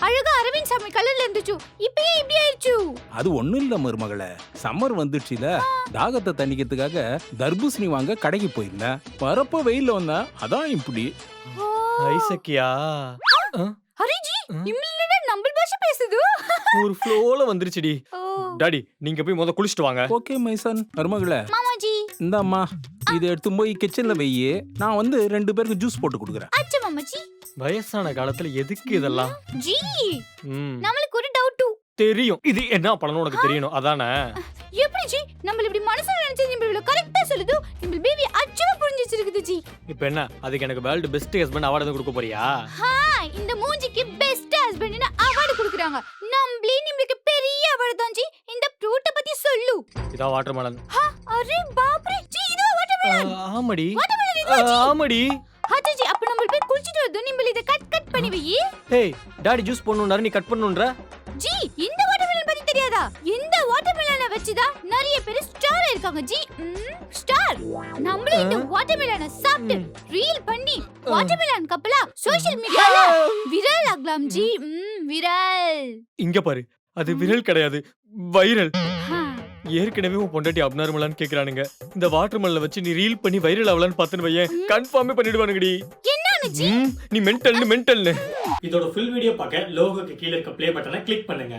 அழகா அரவிந்த் சாமி கலர்ல இருந்துச்சு. இப்பயே இப்படி ஆயிடுச்சு. அது ஒண்ணும் இல்ல மருமகளே, சம்மர் வந்துடுச்சுல, தாகத்தை தணிக்கிறதுக்காக தர்பூசணி வாங்க கடைக்கு போயிருந்தேன். வரப்போ வெயில்ல வந்தா அதான் இப்படி. ஐசக்கியா ஹரிஜி இம்மிலடா நம்ம பாஷை பேசுது. ஒரு ஃப்ளோல வந்துருச்சுடி. டாடி நீங்க போய் முத குளிச்சிட்டு வாங்க. ஓகே மைசன். மருமகளே மாமாஜி. இந்தாம்மா, இதை எடுத்து போய் கிச்சன்ல வையே, நான் வந்து 2 பேருக்கு ஜூஸ் போட்டு கொடுக்குறேன். அச்சா மாமாஜி. வயசான காலத்துல எதுக்கு இதெல்லாம்? ஜி ம், நமக்கு ஒரு டவுட். தெரியும். இது என்ன பண்ணணும் உனக்கு தெரியணும் அதானே? எப்படி ஜி நம்ம இப்படி மனசுல நினைச்சது நம்ம கரெக்ட்டா சொல்லுது. நம்ம பேபி அச்சா புரிஞ்சு வச்சிருக்குது ஜி. இப்போ என்ன அதுக்கு எனக்கு வேர்ல்ட் பெஸ்ட் ஹஸ்பண்ட் அவார்டு கொடுக்க போறியா? இந்த மூஞ்சிக்கு பெஸ்ட் ஹஸ்பண்ட்னு அவார்ட் கொடுக்கறாங்க. நம்மளே நமக்கு பெரிய அவார்ட் தான் ஜி. இந்த ஃப்ரூட் பத்தி சொல்லு. இதா வாட்டர்மெலன். அரே பாப்ரே ஜி, இது வாட்டர்மெலன். ஆமாடி. வாட்டர்மெலன் இது ஜி. ஆமாடி. ஹாஜி ஜி, அப்ப நம்ம போய் குளிச்சிட்டு வந்து நம்ம இத கட் பண்ணி வை. ஹேய் டாடி ஜூஸ் போடணும்னாரு, நீ கட் பண்ணணும்ன்ற. ஜி இந்த வாட்டர்மெலன் பத்தி தெரியாதா? இந்த வாட்டர்மெலனை வச்சு தான் நிறைய பேர் ஸ்டார் இருக்காங்க ஜி. ஸ்டார். நம்மளே இந்த வாட்டர்மெலனை சாப்பிட்டு ரீல் பண்ணி வாட்டர்மெலன் கப்பலா சோஷியல் மீடியால விரல் ஆகலாம் ஜி. விரல். இங்க பாரு, அது விரல் கிடையாது, வைரல். ஏற்கனவே உன் பொண்டாட்டி அப்நார்மலான்னு கேக்குறானுங்க. இந்த வாட்டர்மெலனை வச்சு நீ ரீல் பண்ணி வைரல் ஆகலான்னு பார்த்தேன்னு வையேன், கன்ஃபார்மே பண்ணிடுவானுங்கடி. என்னன்னு ஜி? நீ மென்டல்னு. இதோட ஃபுல் வீடியோ பார்க்க லோகோக்கு கீழ இருக்க ப்ளே பட்டனை கிளிக் பண்ணுங்க.